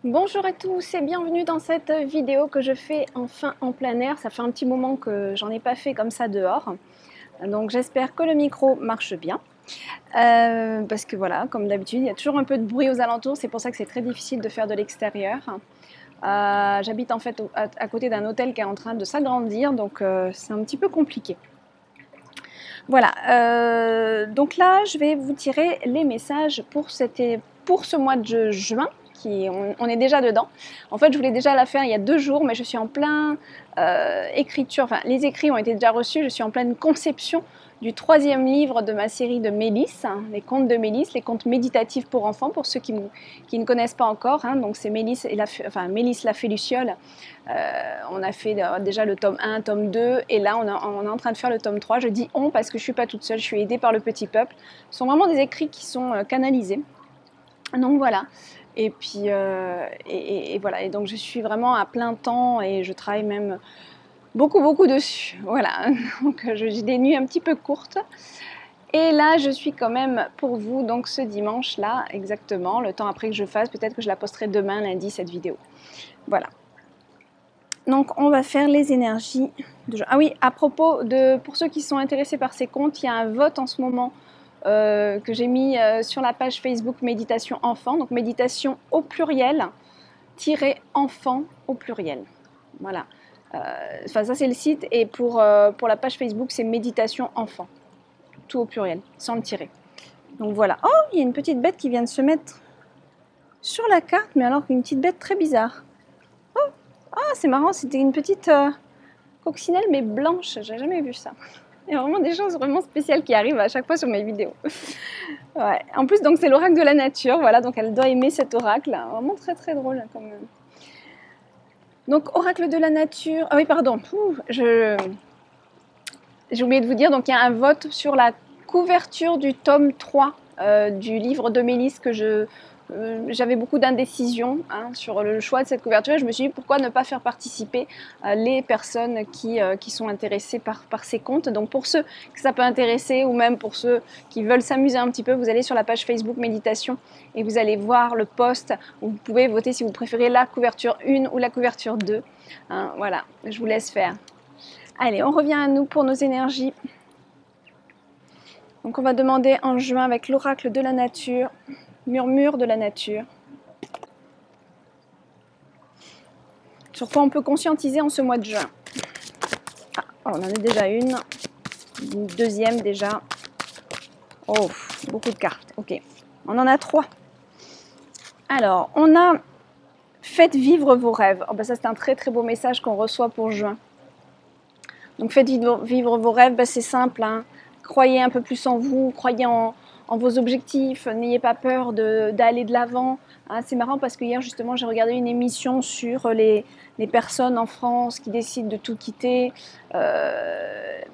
Bonjour à tous et bienvenue dans cette vidéo que je fais enfin en plein air. Ça fait un petit moment que j'en ai pas fait comme ça dehors. Donc j'espère que le micro marche bien. Parce que voilà, comme d'habitude, il y a toujours un peu de bruit aux alentours. C'est pour ça que c'est très difficile de faire de l'extérieur. J'habite en fait à côté d'un hôtel qui est en train de s'agrandir. Donc c'est un petit peu compliqué. Voilà, donc là je vais vous tirer les messages pour ce mois de juin. On est déjà dedans. En fait, je voulais déjà la faire il y a 2 jours, mais je suis en plein écriture. Enfin, les écrits ont été déjà reçus. Je suis en pleine conception du 3e livre de ma série de Mélisse, hein, les contes de Mélisse, les contes méditatifs pour enfants, pour ceux qui ne connaissent pas encore. Hein, donc c'est Mélisse Mélisse la Féluciole. On a fait déjà le tome 1, tome 2, et là on est en train de faire le tome 3. Je dis on parce que je ne suis pas toute seule, je suis aidée par le petit peuple. Ce sont vraiment des écrits qui sont canalisés. Donc voilà. Et puis voilà, et donc je suis vraiment à plein temps et je travaille même beaucoup dessus. Voilà, donc j'ai des nuits un petit peu courtes. Et là, je suis quand même pour vous, donc ce dimanche-là, exactement, le temps après que je fasse, peut-être que je la posterai demain, lundi, cette vidéo. Voilà. Donc on va faire les énergies de juin. Ah oui, à propos pour ceux qui sont intéressés par ces comptes, il y a un vote en ce moment que j'ai mis sur la page Facebook Méditation Enfant, donc méditation au pluriel, enfant au pluriel. Voilà. Enfin, ça c'est le site, et pour la page Facebook, c'est Méditation Enfant. Tout au pluriel, sans le tirer. Donc voilà. Oh, il y a une petite bête qui vient de se mettre sur la carte, mais alors une petite bête très bizarre. Oh, ah, c'est marrant, c'était une petite coccinelle, mais blanche. J'ai jamais vu ça. Il y a vraiment des choses vraiment spéciales qui arrivent à chaque fois sur mes vidéos. Ouais. En plus, donc c'est l'oracle de la nature, voilà, donc elle doit aimer cet oracle. Vraiment très drôle quand même. Donc oracle de la nature. Ah oui, pardon. J'ai oublié de vous dire, donc il y a un vote sur la couverture du tome 3 du livre de Mélisse que j'avais beaucoup d'indécision sur le choix de cette couverture. Je me suis dit pourquoi ne pas faire participer les personnes qui sont intéressées par ces contes. Donc pour ceux que ça peut intéresser, ou même pour ceux qui veulent s'amuser un petit peu, vous allez sur la page Facebook Méditation et vous allez voir le post où vous pouvez voter si vous préférez la couverture 1 ou la couverture 2. Voilà, je vous laisse faire. Allez, on revient à nous pour nos énergies. Donc on va demander en juin avec l'oracle de la nature, murmure de la nature. Sur quoi on peut conscientiser en ce mois de juin. Ah, on en a déjà une deuxième déjà. Oh, beaucoup de cartes. Ok, on en a 3. Alors, on a faites vivre vos rêves. Oh, ben ça c'est un très beau message qu'on reçoit pour juin. Donc faites vivre vos rêves, ben c'est simple. Croyez un peu plus en vous, croyez en vos objectifs, n'ayez pas peur d'aller de l'avant. C'est marrant parce que hier justement j'ai regardé une émission sur les personnes en France qui décident de tout quitter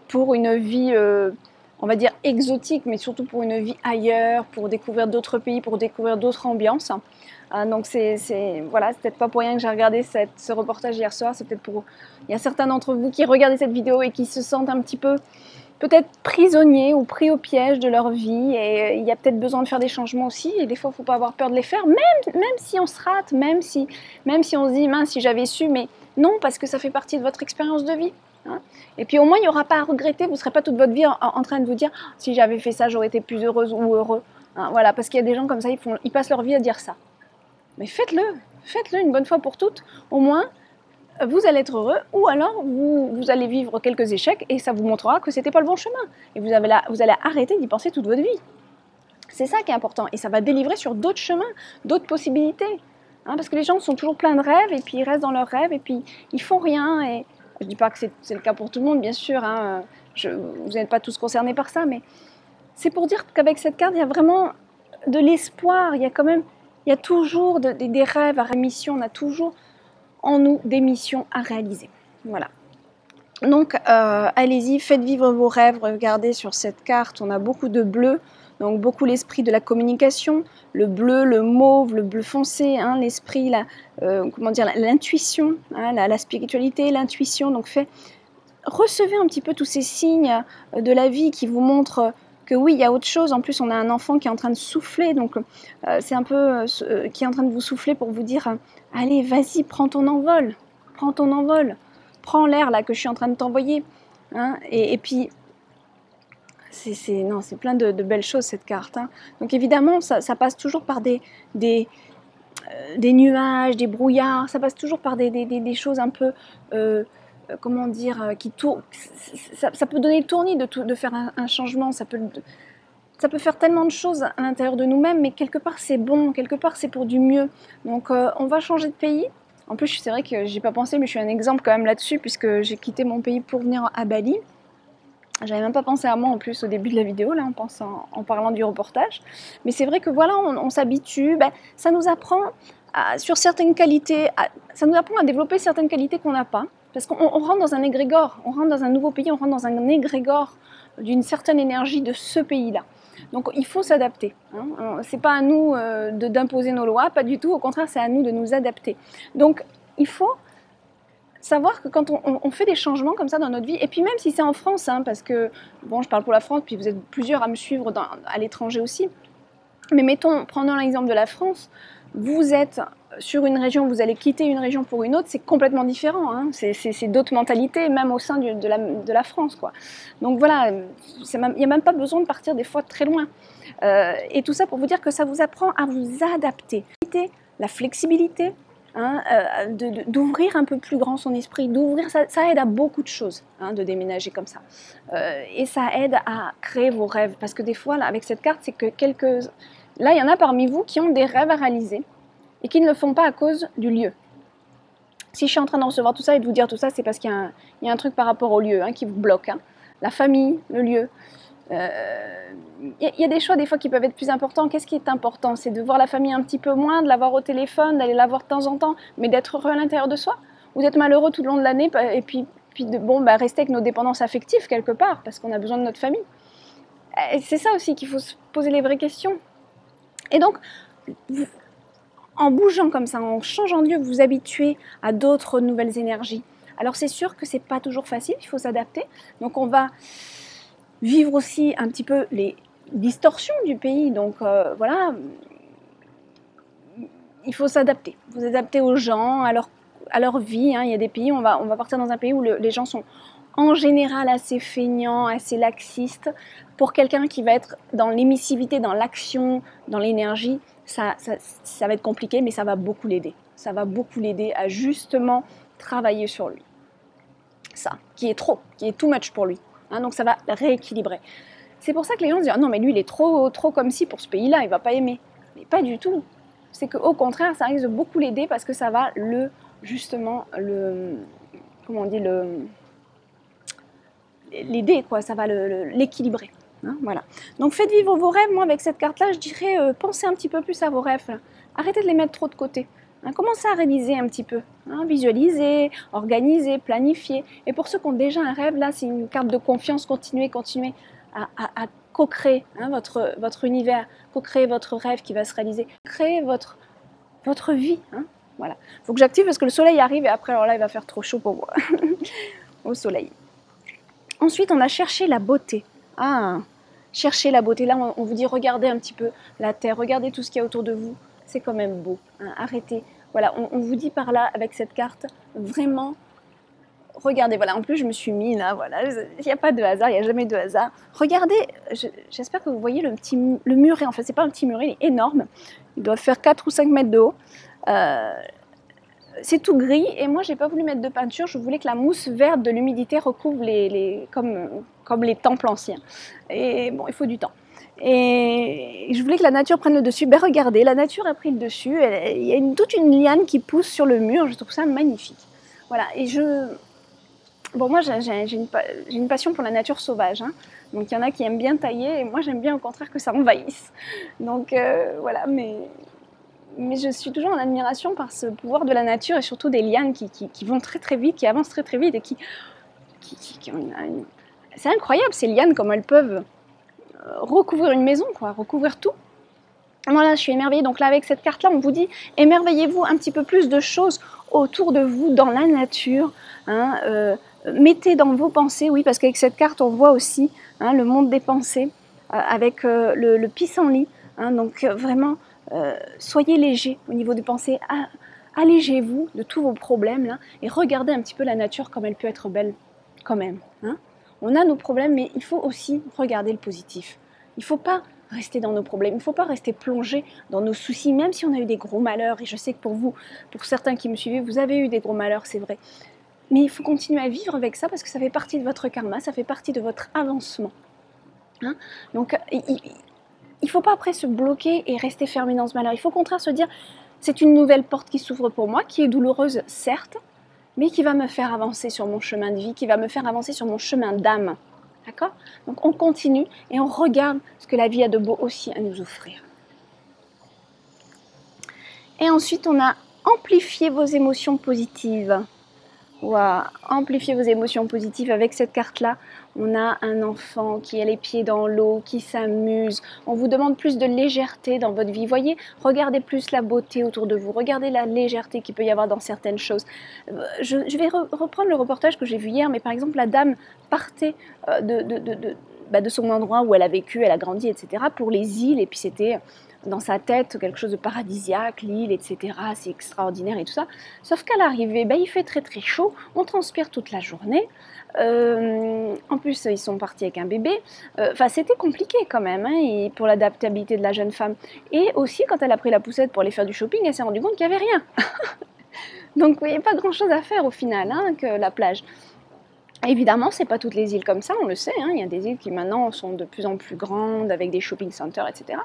pour une vie, on va dire exotique, mais surtout pour une vie ailleurs, pour découvrir d'autres pays, pour découvrir d'autres ambiances. Donc voilà, c'est peut-être pas pour rien que j'ai regardé ce reportage hier soir. C'est peut-être pour, il y a certains d'entre vous qui regardent cette vidéo et qui se sentent un petit peu peut-être prisonniers ou pris au piège de leur vie, et il y a peut-être besoin de faire des changements aussi, et des fois il ne faut pas avoir peur de les faire, même si on se rate, même si on se dit mince si j'avais su, mais non, parce que ça fait partie de votre expérience de vie. Et puis au moins il n'y aura pas à regretter, vous ne serez pas toute votre vie en train de vous dire si j'avais fait ça j'aurais été plus heureuse ou heureux. Voilà, parce qu'il y a des gens comme ça, ils passent leur vie à dire ça. Mais faites-le une bonne fois pour toutes, au moins vous allez être heureux, ou alors vous allez vivre quelques échecs et ça vous montrera que c'était pas le bon chemin. Et vous allez arrêter d'y penser toute votre vie. C'est ça qui est important. Et ça va délivrer sur d'autres chemins, d'autres possibilités. Parce que les gens sont toujours pleins de rêves et puis ils restent dans leurs rêves et puis ils font rien. Et je dis pas que c'est le cas pour tout le monde, bien sûr. Vous n'êtes pas tous concernés par ça, mais c'est pour dire qu'avec cette carte, il y a vraiment de l'espoir. Il y a toujours des rêves à rémission. On a toujours en nous des missions à réaliser. Voilà. Donc allez-y, faites vivre vos rêves. Regardez sur cette carte, on a beaucoup de bleu, donc beaucoup l'esprit de la communication, le bleu, le mauve, le bleu foncé, l'esprit, l'intuition, la spiritualité, l'intuition. Donc recevez un petit peu tous ces signes de la vie qui vous montrent que oui, il y a autre chose. En plus, on a un enfant qui est en train de souffler, donc c'est un peu qui est en train de vous souffler pour vous dire allez, vas-y, prends ton envol, prends l'air là que je suis en train de t'envoyer. Hein, et puis, c'est plein de belles choses cette carte. Hein. Donc évidemment, ça passe toujours par des nuages, des brouillards, ça passe toujours par des choses un peu, comment dire, qui tournent. Ça peut donner le tournis de faire un changement, ça peut faire tellement de choses à l'intérieur de nous-mêmes, mais quelque part c'est bon, quelque part c'est pour du mieux. Donc on va changer de pays. En plus, c'est vrai que j'ai pas pensé, mais je suis un exemple quand même là-dessus, puisque j'ai quitté mon pays pour venir à Bali. J'avais même pas pensé à moi en plus au début de la vidéo, là, en parlant du reportage. Mais c'est vrai que voilà, on s'habitue, ça nous apprend sur certaines qualités, ça nous apprend à développer certaines qualités qu'on n'a pas. Parce qu'on rentre dans un égrégore, on rentre dans un nouveau pays, on rentre dans un égrégore d'une certaine énergie de ce pays-là. Donc il faut s'adapter. Hein. C'est pas à nous d'imposer nos lois, pas du tout. Au contraire, c'est à nous de nous adapter. Donc il faut savoir que quand on fait des changements comme ça dans notre vie, et puis même si c'est en France, hein, parce que bon, je parle pour la France, puis vous êtes plusieurs à me suivre à l'étranger aussi. Mais mettons, prenons l'exemple de la France. Vous êtes sur une région, vous allez quitter une région pour une autre, c'est complètement différent. Hein. C'est d'autres mentalités, même au sein de la France, quoi. Donc voilà, il n'y a même pas besoin de partir des fois très loin. Et tout ça pour vous dire que ça vous apprend à vous adapter. La flexibilité, hein, d'ouvrir un peu plus grand son esprit, d'ouvrir, ça aide à beaucoup de choses, hein, de déménager comme ça. Et ça aide à créer vos rêves. Parce que des fois, là, avec cette carte, c'est que là, il y en a parmi vous qui ont des rêves à réaliser et qui ne le font pas à cause du lieu. Si je suis en train de recevoir tout ça et de vous dire tout ça, c'est parce qu'il y a un truc par rapport au lieu, hein, qui vous bloque. Hein. La famille, le lieu. Il y a des choix des fois qui peuvent être plus importants. Qu'est-ce qui est important? C'est de voir la famille un petit peu moins, de la voir au téléphone, d'aller la voir de temps en temps, mais d'être heureux à l'intérieur de soi, ou d'être malheureux tout le long de l'année et puis de rester avec nos dépendances affectives quelque part, parce qu'on a besoin de notre famille. C'est ça aussi qu'il faut se poser les vraies questions. Et donc, en bougeant comme ça, en changeant de lieu, vous vous habituez à d'autres nouvelles énergies. Alors c'est sûr que c'est pas toujours facile, il faut s'adapter. Donc on va vivre aussi un petit peu les distorsions du pays. Donc voilà, il faut s'adapter. Vous adapter aux gens, à leur vie. Hein. Il y a des pays, on va partir dans un pays où les gens sont en général assez feignants, assez laxistes. Pour quelqu'un qui va être dans l'émissivité, dans l'action, dans l'énergie, ça va être compliqué, mais ça va beaucoup l'aider. Ça va beaucoup l'aider à justement travailler sur lui. Ça, qui est too much pour lui. Hein, donc ça va rééquilibrer. C'est pour ça que les gens se disent « Ah non, mais lui, il est trop comme ci pour ce pays-là, il ne va pas aimer. » Mais pas du tout. C'est qu'au contraire, ça risque de beaucoup l'aider parce que ça va l'aider, quoi. Ça va l'équilibrer. Hein, voilà. Donc faites vivre vos rêves. Moi, avec cette carte-là, je dirais pensez un petit peu plus à vos rêves. Là. Arrêtez de les mettre trop de côté. Hein, commencez à réaliser un petit peu. Hein, visualiser, organiser, planifier. Et pour ceux qui ont déjà un rêve, là, c'est une carte de confiance. Continuez à co-créer, hein, votre univers, co-créer votre rêve qui va se réaliser. Créer votre vie. Hein, voilà. Il faut que j'active parce que le soleil arrive et après, alors là, il va faire trop chaud pour moi. Au soleil. Ensuite, on a cherché la beauté. Ah, cherchez la beauté. Là, on vous dit, regardez un petit peu la terre, regardez tout ce qu'il y a autour de vous. C'est quand même beau. Hein, arrêtez. Voilà, on vous dit par là, avec cette carte, vraiment, regardez. Voilà, en plus, je me suis mis là, voilà. Il n'y a pas de hasard, il n'y a jamais de hasard. Regardez, j'espère que vous voyez le muret. Enfin, c'est pas un petit muret, il est énorme. Il doit faire 4 ou 5 mètres de haut. C'est tout gris et moi j'ai pas voulu mettre de peinture, je voulais que la mousse verte de l'humidité recouvre comme les temples anciens. Et bon, il faut du temps. Et je voulais que la nature prenne le dessus. Ben regardez, la nature a pris le dessus. Il y a toute une liane qui pousse sur le mur, je trouve ça magnifique. Voilà, et moi j'ai une passion pour la nature sauvage. Hein. Donc il y en a qui aiment bien tailler et moi j'aime bien au contraire que ça envahisse. Donc voilà, mais je suis toujours en admiration par ce pouvoir de la nature et surtout des lianes qui vont très très vite, qui avancent très très vite et qui ont c'est incroyable ces lianes, comme elles peuvent recouvrir une maison, quoi, recouvrir tout. Voilà, je suis émerveillée. Donc là, avec cette carte-là, on vous dit émerveillez-vous un petit peu plus de choses autour de vous, dans la nature. Hein, mettez dans vos pensées, oui, parce qu'avec cette carte, on voit aussi hein, le monde des pensées. avec le pissenlit. Hein, donc vraiment, soyez léger au niveau des pensées. Allégez-vous de tous vos problèmes là, et regardez un petit peu la nature comme elle peut être belle quand même. Hein. On a nos problèmes, mais il faut aussi regarder le positif. Il ne faut pas rester dans nos problèmes, il ne faut pas rester plongé dans nos soucis, même si on a eu des gros malheurs. Et je sais que pour certains qui me suivent, vous avez eu des gros malheurs, c'est vrai. Mais il faut continuer à vivre avec ça parce que ça fait partie de votre karma, ça fait partie de votre avancement. Hein. Donc il ne faut pas après se bloquer et rester fermé dans ce malheur. Il faut au contraire se dire, c'est une nouvelle porte qui s'ouvre pour moi, qui est douloureuse certes, mais qui va me faire avancer sur mon chemin de vie, qui va me faire avancer sur mon chemin d'âme. D'accord? Donc on continue et on regarde ce que la vie a de beau aussi à nous offrir. Et ensuite, on a amplifié vos émotions positives. Wow. Amplifier vos émotions positives avec cette carte-là. On a un enfant qui a les pieds dans l'eau, qui s'amuse. On vous demande plus de légèreté dans votre vie. Voyez, regardez plus la beauté autour de vous. Regardez la légèreté qu'il peut y avoir dans certaines choses. Je vais reprendre le reportage que j'ai vu hier, mais par exemple, la dame partait de son endroit où elle a vécu, elle a grandi, etc., pour les îles, et puis c'était dans sa tête quelque chose de paradisiaque, l'île, etc., c'est extraordinaire et tout ça. Sauf qu'à l'arrivée, il fait très très chaud, on transpire toute la journée. En plus, ils sont partis avec un bébé. C'était compliqué quand même, hein, et pour l'adaptabilité de la jeune femme. Et aussi, quand elle a pris la poussette pour aller faire du shopping, elle s'est rendue compte qu'il n'y avait rien. Donc, il n'y a pas grand-chose à faire au final, hein, que la plage. Évidemment, c'est pas toutes les îles comme ça, on le sait, hein, il y a des îles qui maintenant sont de plus en plus grandes, avec des shopping centers, etc.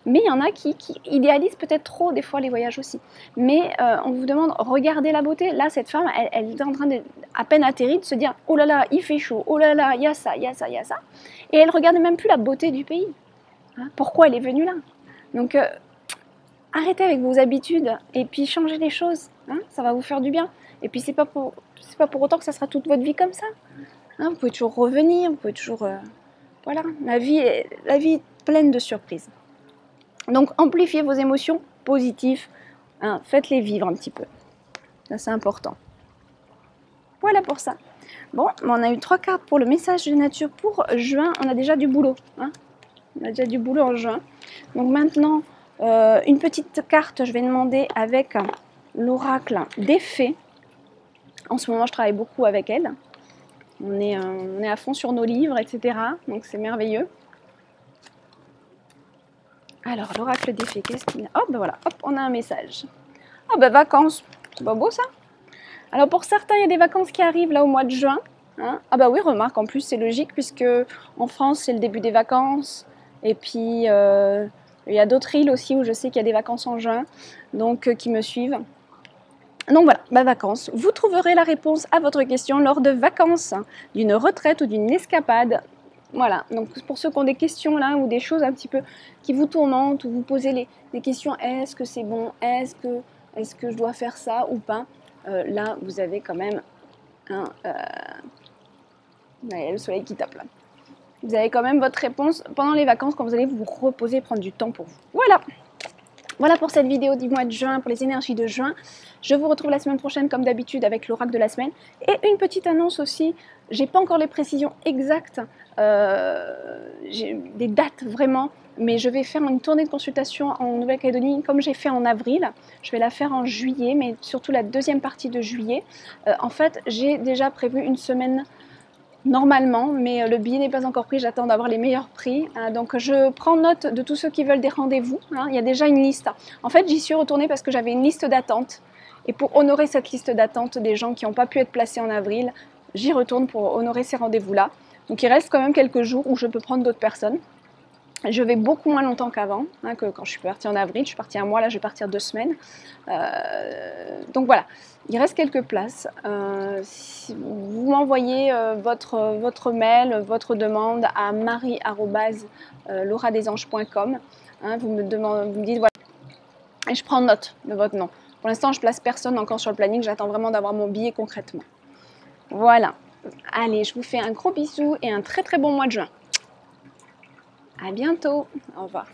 Mais il y en a qui idéalisent peut-être trop des fois les voyages aussi. Mais on vous demande, regardez la beauté. Là, cette femme, elle est en train de, à peine atterrie, de se dire, oh là là, il fait chaud, oh là là, il y a ça, il y a ça, il y a ça. Et elle regarde même plus la beauté du pays. Hein, pourquoi elle est venue là? Donc, arrêtez avec vos habitudes et puis changez les choses, hein, ça va vous faire du bien. Et puis c'est pas pour autant que ça sera toute votre vie comme ça. Hein, vous pouvez toujours revenir, vous pouvez toujours... voilà, la vie est pleine de surprises. Donc amplifiez vos émotions positives, hein, faites-les vivre un petit peu. Ça c'est important. Voilà pour ça. Bon, on a eu 3 cartes pour le message de nature pour juin. On a déjà du boulot. Hein, on a déjà du boulot en juin. Donc maintenant, une petite carte, je vais demander avec l'oracle des fées. En ce moment, je travaille beaucoup avec elle. On est à fond sur nos livres, etc. Donc, c'est merveilleux. Alors, l'oracle des fées, qu'est-ce qu'il y a? Hop, ben voilà, hop, on a un message. Ah, ben vacances, c'est pas beau ça? Alors, pour certains, il y a des vacances qui arrivent là au mois de juin. Hein. Ah, bah oui, remarque, en plus, c'est logique, puisque en France, c'est le début des vacances. Et puis, il y a d'autres îles aussi où je sais qu'il y a des vacances en juin, donc qui me suivent. Donc voilà, vacances. Vous trouverez la réponse à votre question lors de vacances, d'une retraite ou d'une escapade. Voilà, donc pour ceux qui ont des questions là ou des choses un petit peu qui vous tourmentent ou vous posez des questions, est-ce que c'est bon, est-ce que je dois faire ça ou pas, là vous avez quand même un... il y a le soleil qui tape là. Vous avez quand même votre réponse pendant les vacances quand vous allez vous reposer et prendre du temps pour vous. Voilà! Voilà pour cette vidéo du mois de juin, pour les énergies de juin. Je vous retrouve la semaine prochaine comme d'habitude avec l'oracle de la semaine. Et une petite annonce aussi, j'ai pas encore les précisions exactes, j'ai des dates vraiment, mais je vais faire une tournée de consultation en Nouvelle-Calédonie comme j'ai fait en avril. Je vais la faire en juillet, mais surtout la deuxième partie de juillet. En fait, j'ai déjà prévu une semaine normalement, mais le billet n'est pas encore pris, j'attends d'avoir les meilleurs prix. Donc je prends note de tous ceux qui veulent des rendez-vous. Hein, il y a déjà une liste. En fait, j'y suis retournée parce que j'avais une liste d'attente. Et pour honorer cette liste d'attente des gens qui n'ont pas pu être placés en avril, j'y retourne pour honorer ces rendez-vous-là. Donc il reste quand même quelques jours où je peux prendre d'autres personnes. Je vais beaucoup moins longtemps qu'avant, hein, que quand je suis partie en avril. Je suis partie un mois, là je vais partir 2 semaines. Donc voilà, il reste quelques places. Si vous m'envoyez votre mail, votre demande à marie@lauradesanges.com. Hein, vous me dites voilà, et je prends note de votre nom. Pour l'instant, je place personne encore sur le planning. J'attends vraiment d'avoir mon billet concrètement. Voilà. Allez, je vous fais un gros bisou et un très très bon mois de juin. À bientôt. Au revoir.